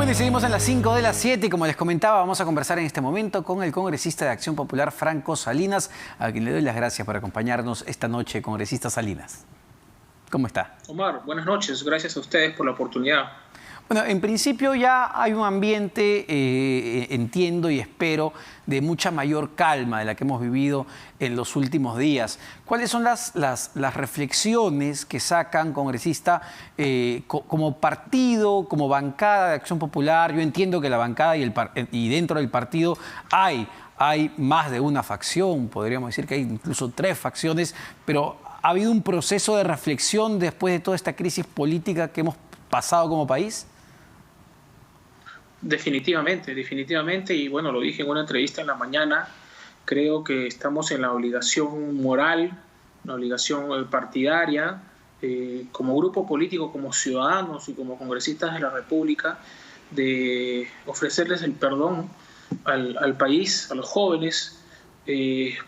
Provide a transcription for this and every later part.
Bueno, y seguimos en las 5 de las 7 y como les comentaba, vamos a conversar en este momento con el congresista de Acción Popular, Franco Salinas, a quien le doy las gracias por acompañarnos esta noche, congresista Salinas. ¿Cómo está? Omar, buenas noches. Gracias a ustedes por la oportunidad. Bueno, en principio ya hay un ambiente, entiendo y espero, de mucha mayor calma de la que hemos vivido en los últimos días. ¿Cuáles son las reflexiones que sacan, congresista, como partido, como bancada de Acción Popular? Yo entiendo que la bancada y dentro del partido hay más de una facción, podríamos decir que hay incluso 3 facciones, pero ¿ha habido un proceso de reflexión después de toda esta crisis política que hemos pasado como país? Definitivamente, definitivamente. Y bueno, lo dije en una entrevista en la mañana. Creo que estamos en la obligación moral, una obligación partidaria, como grupo político, como ciudadanos y como congresistas de la República, de ofrecerles el perdón al país, a los jóvenes,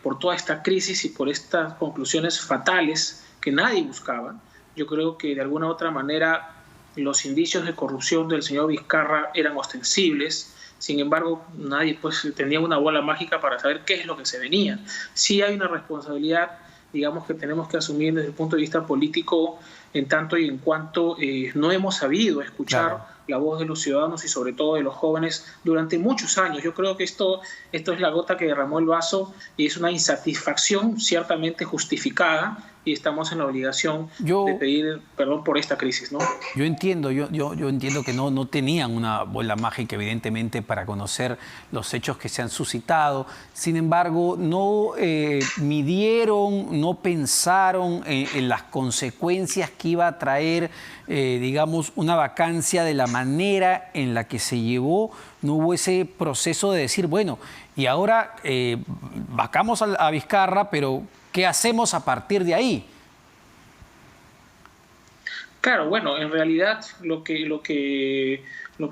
por toda esta crisis y por estas conclusiones fatales que nadie buscaba. Yo creo que de alguna u otra manera los indicios de corrupción del señor Vizcarra eran ostensibles. Sin embargo, nadie pues tenía una bola mágica para saber qué es lo que se venía. Sí hay una responsabilidad, digamos, que tenemos que asumir desde el punto de vista político, en tanto y en cuanto no hemos sabido escuchar la voz de los ciudadanos y sobre todo de los jóvenes durante muchos años. Yo creo que esto es la gota que derramó el vaso y es una insatisfacción ciertamente justificada y estamos en la obligación de pedir perdón por esta crisis, ¿no? Yo entiendo que no tenían una bola mágica, evidentemente, para conocer los hechos que se han suscitado. Sin embargo, no midieron, no pensaron en las consecuencias que iba a traer, digamos, una vacancia de la manera en la que se llevó. No hubo ese proceso de decir, bueno, y ahora vacamos a Vizcarra, pero ¿qué hacemos a partir de ahí? Claro, bueno, en realidad lo que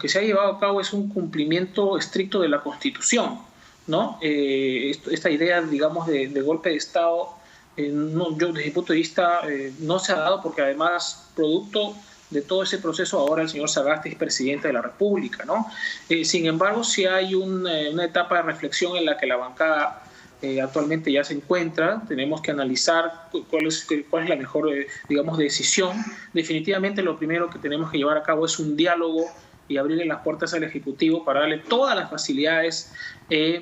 se ha llevado a cabo es un cumplimiento estricto de la Constitución, ¿no? Esta idea, digamos, de golpe de Estado, yo desde mi punto de vista no se ha dado porque además, producto de todo ese proceso, ahora el señor Sagasti es presidente de la República, ¿no? Sin embargo, sí hay una etapa de reflexión en la que la bancada actualmente ya se encuentra. Tenemos que analizar cuál es la mejor, digamos, decisión. Definitivamente lo primero que tenemos que llevar a cabo es un diálogo y abrirle las puertas al Ejecutivo para darle todas las facilidades,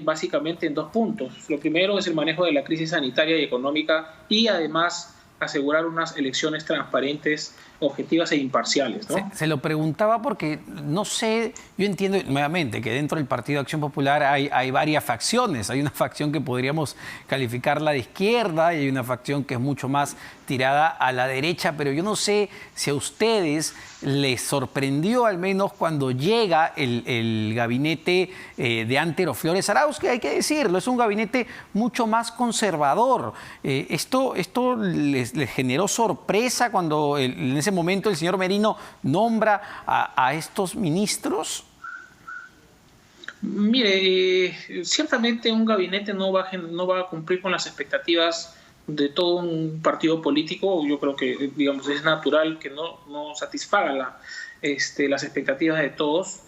básicamente en 2 puntos. Lo primero es el manejo de la crisis sanitaria y económica y además asegurar unas elecciones transparentes, objetivas e imparciales, ¿no? Se lo preguntaba porque, no sé, yo entiendo nuevamente que dentro del Partido de Acción Popular hay varias facciones. Hay una facción que podríamos calificarla de izquierda y hay una facción que es mucho más tirada a la derecha, pero yo no sé si a ustedes les sorprendió al menos cuando llega el gabinete de Antero Flores Arauz, que hay que decirlo, es un gabinete mucho más conservador. ¿Esto les generó sorpresa cuando en ese momento el señor Merino nombra a estos ministros? Mire, ciertamente un gabinete no va a cumplir con las expectativas de todo un partido político. Yo creo que, digamos, es natural que no satisfaga las expectativas de todos.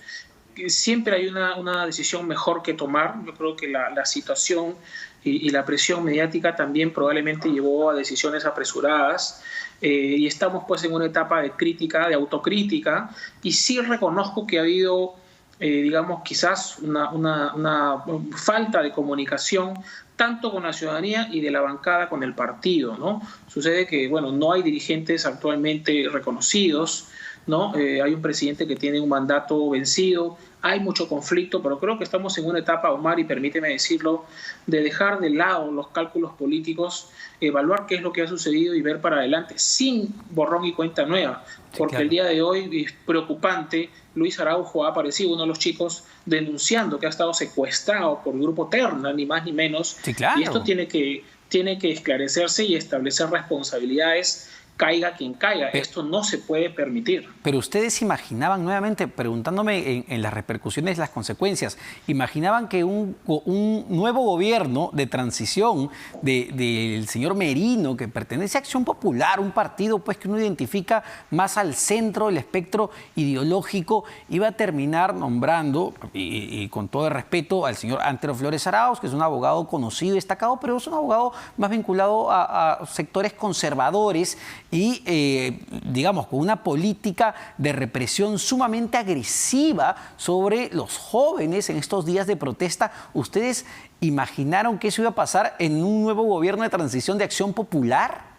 Siempre hay una decisión mejor que tomar. Yo creo que la situación y la presión mediática también probablemente llevó a decisiones apresuradas. Y estamos pues en una etapa de crítica, de autocrítica, y sí reconozco que ha habido, digamos, quizás una falta de comunicación tanto con la ciudadanía y de la bancada con el partido, ¿no? Sucede que, bueno, no hay dirigentes actualmente reconocidos, ¿no? Hay un presidente que tiene un mandato vencido, hay mucho conflicto, pero creo que estamos en una etapa, Omar, y permíteme decirlo, de dejar de lado los cálculos políticos, evaluar qué es lo que ha sucedido y ver para adelante, sin borrón y cuenta nueva, porque el día de hoy es preocupante. Luis Araujo ha aparecido, uno de los chicos, denunciando que ha estado secuestrado por el grupo Terna, ni más ni menos, y esto tiene que esclarecerse y establecer responsabilidades caiga quien caiga. Esto no se puede permitir. Pero ustedes imaginaban, nuevamente preguntándome en las repercusiones, las consecuencias, imaginaban que un nuevo gobierno de transición del señor Merino, que pertenece a Acción Popular, un partido pues que uno identifica más al centro del espectro ideológico, iba a terminar nombrando, y con todo el respeto, al señor Antero Flores Arauz, que es un abogado conocido y destacado, pero es un abogado más vinculado a sectores conservadores y, digamos, con una política de represión sumamente agresiva sobre los jóvenes en estos días de protesta. ¿Ustedes imaginaron que eso iba a pasar en un nuevo gobierno de transición de Acción Popular?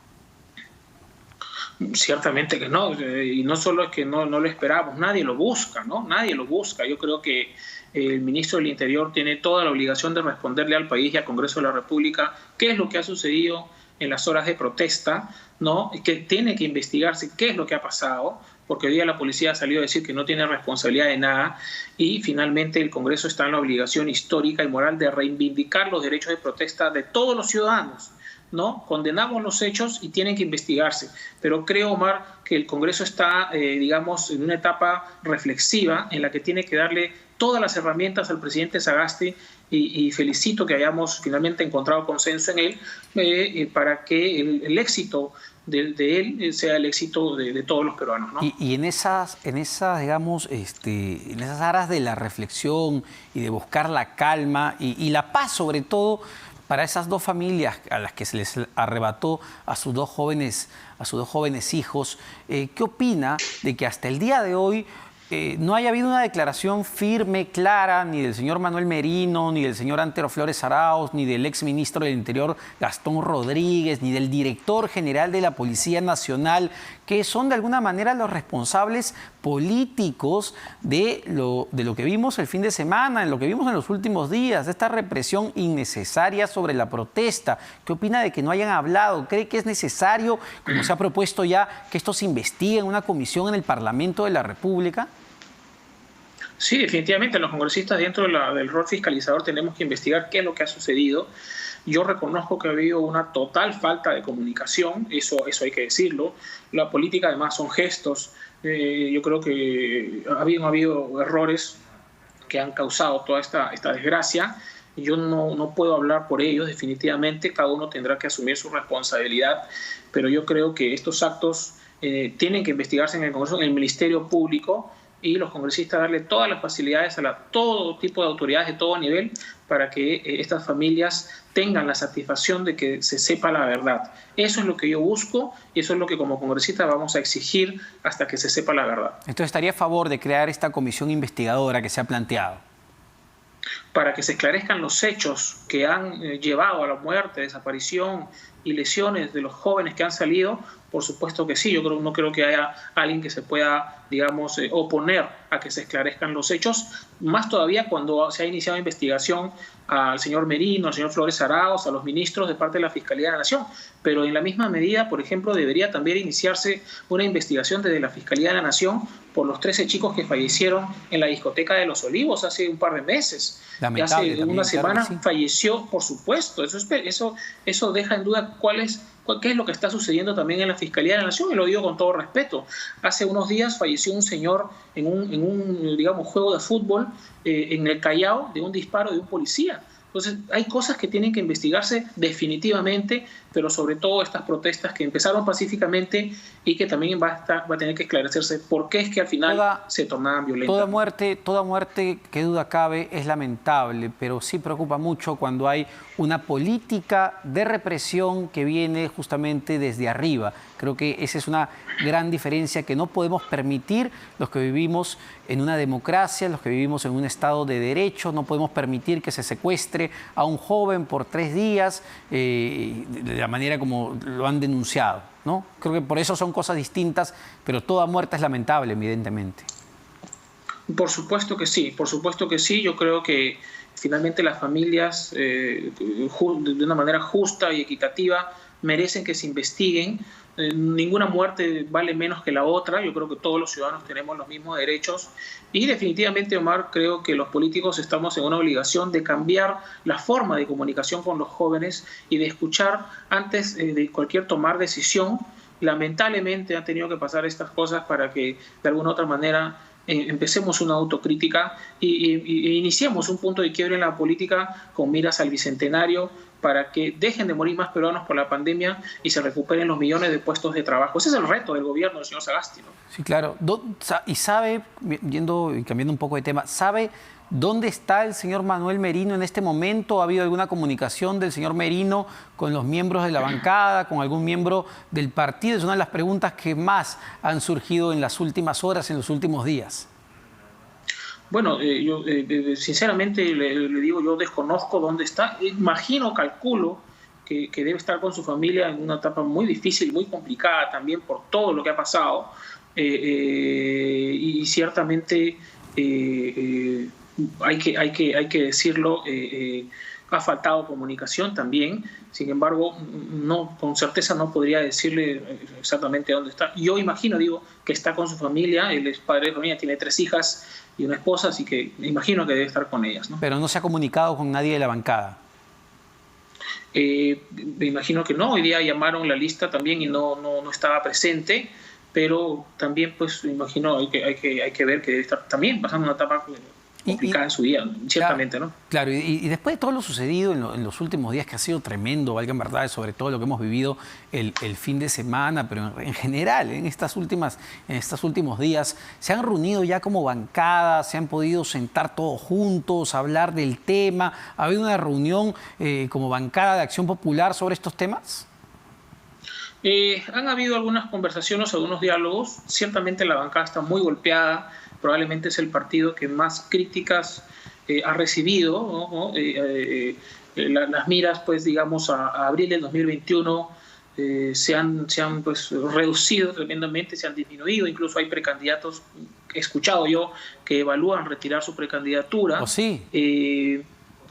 Ciertamente que no, y no solo es que no lo esperábamos, nadie lo busca, ¿no? Nadie lo busca. Yo creo que el ministro del Interior tiene toda la obligación de responderle al país y al Congreso de la República qué es lo que ha sucedido en las horas de protesta, ¿no? Que tiene que investigarse qué es lo que ha pasado, porque hoy día la policía ha salido a decir que no tiene responsabilidad de nada, y finalmente el Congreso está en la obligación histórica y moral de reivindicar los derechos de protesta de todos los ciudadanos, ¿no? Condenamos los hechos y tienen que investigarse, pero creo, Omar, que el Congreso está, digamos, en una etapa reflexiva en la que tiene que darle todas las herramientas al presidente Sagasti, y felicito que hayamos finalmente encontrado consenso en él para que el éxito de él sea el éxito de todos los peruanos, ¿no? Y en esas, digamos, en esas aras de la reflexión y de buscar la calma y la paz, sobre todo, para esas dos familias a las que se les arrebató a sus dos jóvenes hijos, ¿qué opina de que hasta el día de hoy no haya habido una declaración firme, clara, ni del señor Manuel Merino, ni del señor Antero Flores Arauz, ni del exministro del Interior Gastón Rodríguez, ni del director general de la Policía Nacional, que son de alguna manera los responsables políticos de lo que vimos el fin de semana, en lo que vimos en los últimos días, de esta represión innecesaria sobre la protesta? ¿Qué opina de que no hayan hablado? ¿Cree que es necesario, como se ha propuesto ya, que esto se investigue en una comisión en el Parlamento de la República? Sí, definitivamente los congresistas dentro del rol fiscalizador tenemos que investigar qué es lo que ha sucedido. Yo reconozco que ha habido una total falta de comunicación, eso hay que decirlo. La política además son gestos. Yo creo que ha habido errores que han causado toda esta desgracia. Yo no puedo hablar por ellos, definitivamente cada uno tendrá que asumir su responsabilidad, pero yo creo que estos actos tienen que investigarse en el Congreso, en el Ministerio Público, y los congresistas darle todas las facilidades a todo tipo de autoridades de todo nivel para que estas familias tengan la satisfacción de que se sepa la verdad. Eso es lo que yo busco y eso es lo que como congresistas vamos a exigir hasta que se sepa la verdad. Entonces, ¿estaría a favor de crear esta comisión investigadora que se ha planteado? Para que se esclarezcan los hechos que han llevado a la muerte, desaparición y lesiones de los jóvenes que han salido, por supuesto que sí. Yo no creo que haya alguien que se pueda, digamos, oponer a que se esclarezcan los hechos, más todavía cuando se ha iniciado investigación al señor Merino, al señor Flores Arauz, a los ministros de parte de la Fiscalía de la Nación. Pero en la misma medida, por ejemplo, debería también iniciarse una investigación desde la Fiscalía de la Nación por los 13 chicos que fallecieron en la discoteca de Los Olivos hace un par de meses. Lamentable, hace una semana, claro, sí, falleció, por supuesto. Eso deja en duda qué es lo que está sucediendo también en la Fiscalía de la Nación, y lo digo con todo respeto. Hace unos días falleció un señor en un digamos, juego de fútbol en el Callao, de un disparo de un policía. Entonces, hay cosas que tienen que investigarse definitivamente, pero sobre todo estas protestas que empezaron pacíficamente y que también va a tener que esclarecerse por qué es que al final se tornaban violentas. Toda muerte, qué duda cabe, es lamentable, pero sí preocupa mucho cuando hay una política de represión que viene justamente desde arriba. Creo que esa es una gran diferencia que no podemos permitir los que vivimos en una democracia, los que vivimos en un Estado de Derecho. No podemos permitir que se secuestre a un joven por 3 días de la manera como lo han denunciado, ¿no? Creo que por eso son cosas distintas, pero toda muerte es lamentable, evidentemente. Por supuesto que sí, por supuesto que sí. Yo creo que finalmente las familias, de una manera justa y equitativa, merecen que se investiguen. Ninguna muerte vale menos que la otra. Yo creo que todos los ciudadanos tenemos los mismos derechos y definitivamente, Omar, creo que los políticos estamos en una obligación de cambiar la forma de comunicación con los jóvenes y de escuchar antes de cualquier tomar decisión, lamentablemente han tenido que pasar estas cosas para que de alguna u otra manera empecemos una autocrítica y iniciemos un punto de quiebre en la política con miras al bicentenario para que dejen de morir más peruanos por la pandemia y se recuperen los millones de puestos de trabajo. Ese es el reto del gobierno del señor Sagasti, ¿no? Sí, claro. Y sabe, yendo y cambiando un poco de tema, ¿sabe dónde está el señor Manuel Merino en este momento? ¿Ha habido alguna comunicación del señor Merino con los miembros de la bancada, con algún miembro del partido? Es una de las preguntas que más han surgido en las últimas horas, en los últimos días. Bueno, yo sinceramente le digo, yo desconozco dónde está. Imagino, calculo que debe estar con su familia en una etapa muy difícil, muy complicada también por todo lo que ha pasado. Y ciertamente hay que decirlo, ha faltado comunicación también. Sin embargo, no, con certeza no podría decirle exactamente dónde está. Yo imagino, digo, que está con su familia. Él es padre de familia, tiene 3 hijas y una esposa, así que imagino que debe estar con ellas, ¿no? Pero no se ha comunicado con nadie de la bancada. Me imagino que no. Hoy día llamaron la lista también y no estaba presente, pero también, pues, me imagino hay que ver que debe estar también pasando una etapa complicada en su vida, ciertamente, claro, ¿no? Claro, y después de todo lo sucedido en los últimos días, que ha sido tremendo, valgan verdades, sobre todo lo que hemos vivido el fin de semana, pero en general, en estos últimos días, se han reunido ya como bancada, se han podido sentar todos juntos, hablar del tema. ¿Ha habido una reunión como bancada de Acción Popular sobre estos temas? Han habido algunas conversaciones, algunos diálogos. Ciertamente la bancada está muy golpeada. Probablemente es el partido que más críticas ha recibido, ¿no? Las miras, pues, digamos, a abril del 2021 se han pues, reducido tremendamente, se han disminuido. Incluso hay precandidatos, he escuchado yo, que evalúan retirar su precandidatura. ¿Oh, sí?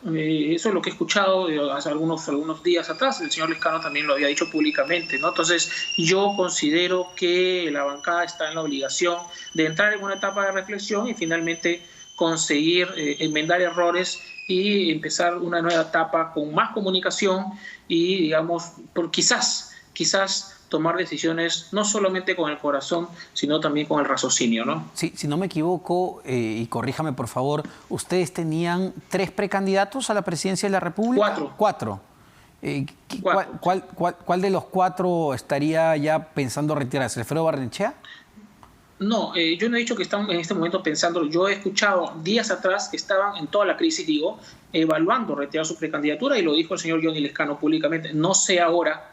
Eso es lo que he escuchado hace algunos días atrás. El señor Lescano también lo había dicho públicamente, ¿no? Entonces, yo considero que la bancada está en la obligación de entrar en una etapa de reflexión y finalmente conseguir enmendar errores y empezar una nueva etapa con más comunicación y, digamos, quizás tomar decisiones no solamente con el corazón, sino también con el raciocinio, ¿no? Sí, si no me equivoco, y corríjame por favor, ¿ustedes tenían 3 precandidatos a la presidencia de la República? 4. 4. ¿Cuál de los 4 estaría ya pensando retirarse? ¿Alfredo Barrenechea? No, yo no he dicho que están en este momento pensando. Yo he escuchado días atrás que estaban en toda la crisis, digo, evaluando retirar su precandidatura, y lo dijo el señor Johnny Lescano públicamente. No sé ahora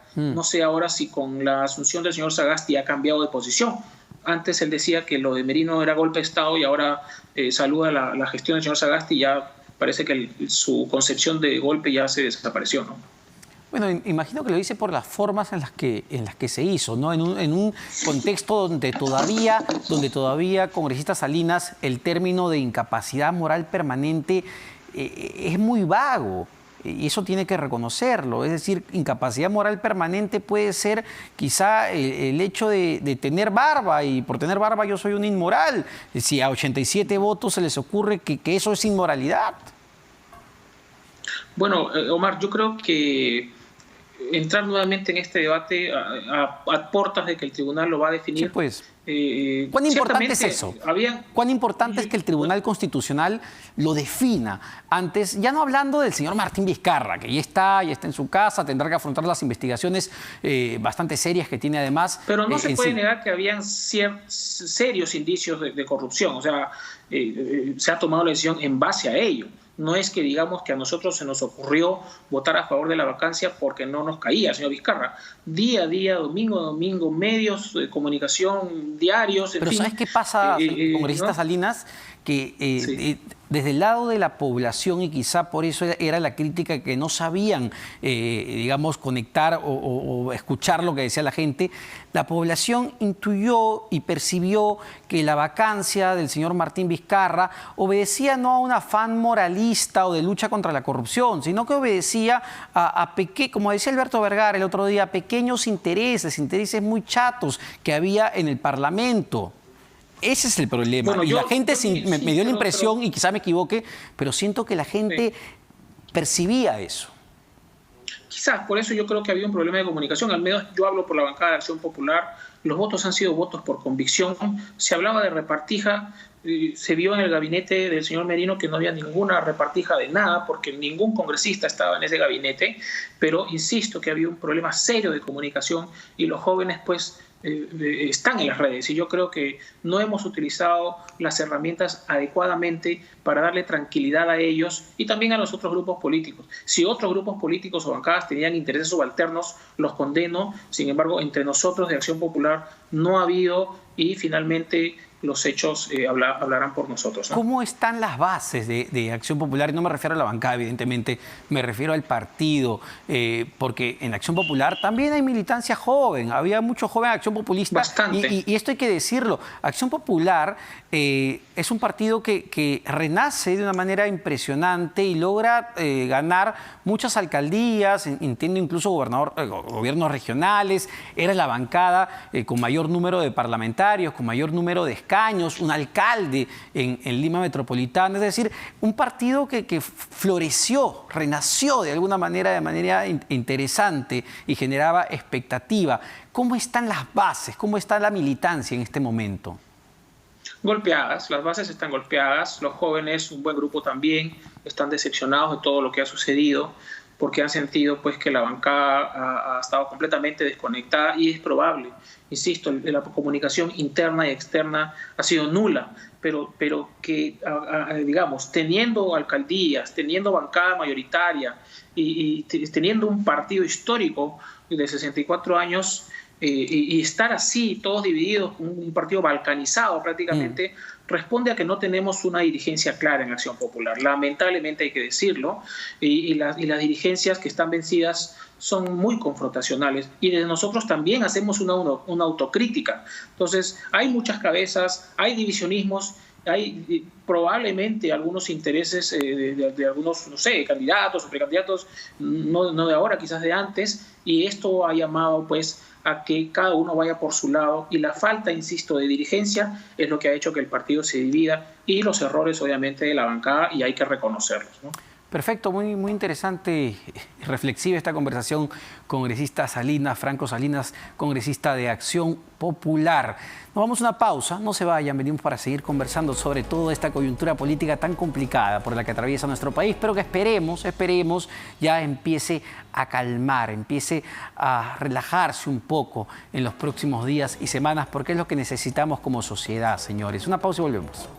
si con la asunción del señor Sagasti ha cambiado de posición. Antes él decía que lo de Merino era golpe de Estado y ahora saluda la gestión del señor Sagasti y ya parece que su concepción de golpe ya se desapareció, ¿no? Bueno, imagino que lo dice por las formas en las que se hizo, ¿no? En un contexto donde todavía, congresista Salinas, el término de incapacidad moral permanente es muy vago. Y eso tiene que reconocerlo. Es decir, incapacidad moral permanente puede ser quizá el hecho de tener barba, y por tener barba yo soy un inmoral. Si a 87 votos se les ocurre que eso es inmoralidad. Bueno, Omar, yo creo que entrar nuevamente en este debate a portas de que el tribunal lo va a definir. Sí, pues. ¿Cuán importante es eso? ¿Cuán importante es que el Tribunal Constitucional lo defina? Antes, ya no hablando del señor Martín Vizcarra, que ya está en su casa, tendrá que afrontar las investigaciones bastante serias que tiene además. Pero no se puede negar que habían serios indicios de corrupción. O sea, se ha tomado la decisión en base a ello. No es que digamos que a nosotros se nos ocurrió votar a favor de la vacancia porque no nos caía, señor Vizcarra. Día a día, domingo a domingo, medios de comunicación, diarios, en fin. Pero ¿sabes qué pasa, congresista, ¿no? Salinas? Que desde el lado de la población, y quizá por eso era la crítica, que no sabían, digamos, conectar o escuchar lo que decía la gente, la población intuyó y percibió que la vacancia del señor Martín Vizcarra obedecía no a un afán moralista o de lucha contra la corrupción, sino que obedecía como decía Alberto Vergara el otro día, a pequeños intereses muy chatos que había en el Parlamento. Ese es el problema. Bueno, y la gente me dio la impresión, y quizá me equivoque, pero siento que la gente percibía eso. quizás por eso yo creo que había un problema de comunicación. Al menos yo hablo por la bancada de Acción Popular. Los votos han sido votos por convicción. Se hablaba de repartija. Se vio en el gabinete del señor Merino que no había ninguna repartija de nada, porque ningún congresista estaba en ese gabinete, pero insisto que había un problema serio de comunicación y los jóvenes pues están en las redes, y yo creo que no hemos utilizado las herramientas adecuadamente para darle tranquilidad a ellos y también a los otros grupos políticos. Si otros grupos políticos o bancadas tenían intereses subalternos, los condeno. Sin embargo, entre nosotros de Acción Popular no ha habido, y finalmente los hechos hablarán por nosotros, ¿no? ¿Cómo están las bases de Acción Popular? Y no me refiero a la bancada, evidentemente, me refiero al partido, porque en Acción Popular también hay militancia joven, había mucho joven Acción Populista. Bastante. Y esto hay que decirlo, Acción Popular es un partido que renace de una manera impresionante y logra ganar muchas alcaldías, entiendo incluso gobiernos regionales, era la bancada con mayor número de parlamentarios, con mayor número de escaños, un alcalde en Lima Metropolitana, es decir, un partido que floreció, renació de alguna manera, de manera interesante y generaba expectativa. ¿Cómo están las bases? ¿Cómo está la militancia en este momento? Golpeadas, las bases están golpeadas, los jóvenes, un buen grupo también, están decepcionados de todo lo que ha sucedido, porque han sentido pues que la bancada ha estado completamente desconectada, y es probable, insisto, la comunicación interna y externa ha sido nula, pero que, digamos, teniendo alcaldías, teniendo bancada mayoritaria y teniendo un partido histórico de 64 años, y estar así, todos divididos, un partido balcanizado prácticamente, responde a que no tenemos una dirigencia clara en Acción Popular. Lamentablemente hay que decirlo, y las dirigencias que están vencidas son muy confrontacionales, y desde nosotros también hacemos una autocrítica. Entonces, hay muchas cabezas, hay divisionismos, hay probablemente algunos intereses de algunos, no sé, candidatos o precandidatos, no de ahora, quizás de antes, y esto ha llamado pues a que cada uno vaya por su lado, y la falta, insisto, de dirigencia es lo que ha hecho que el partido se divida, y los errores obviamente de la bancada, y hay que reconocerlos, ¿no? Perfecto, muy interesante y reflexiva esta conversación. Congresista Salinas, Franco Salinas, congresista de Acción Popular. Nos vamos a una pausa, no se vayan, venimos para seguir conversando sobre toda esta coyuntura política tan complicada por la que atraviesa nuestro país, pero que esperemos ya empiece a calmar, empiece a relajarse un poco en los próximos días y semanas, porque es lo que necesitamos como sociedad, señores. Una pausa y volvemos.